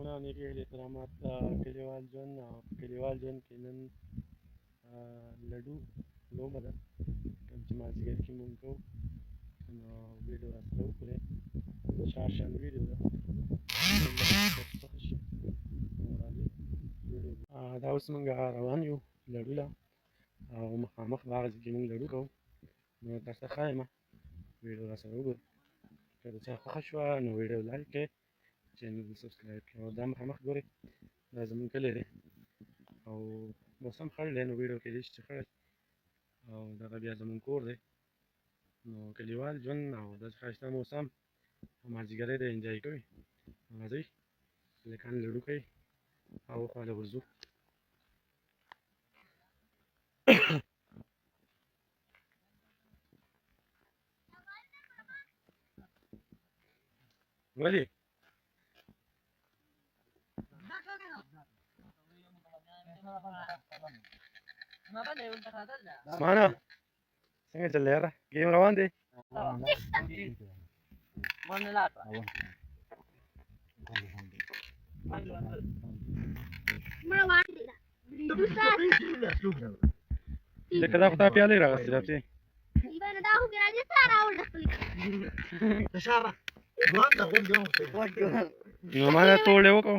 درنو نیکې احترامات کلیوال ژوند او کلیوال ژوند کې نن لډو لوبه ده کوم چې مازدیګر کې مونږ کوو نو ویډیو راسره وکړئ شارشان ویډیو ده دا اوس مونږ روان یو لډو له او مخامخ به هغه ځای کې مونږ لډو کوو نو تاسو ته ښایم ویډیو راسره وګورئ که د چا خوښه شوه نو ویډیو لایک کړئ چینل سبسکرایب کړئ او دا مخامخ ګورئ دا زموږ کلی دی او موسم خړ دی نو ویډیو کېدای شي چې خړ او دغه بیا زموږ کور دی نو کلیوال ژوند او داسې ښایسته موسم او مازدیګری دی انجوای کوئ راځئ هلکان لډو کوي او خواله ورځو ولې اسمانه څنګه چل دی یاره ګیم روان دی لکه دا خو تا پیالې راغستې دا پسې نو ما دا توړ دی وکړو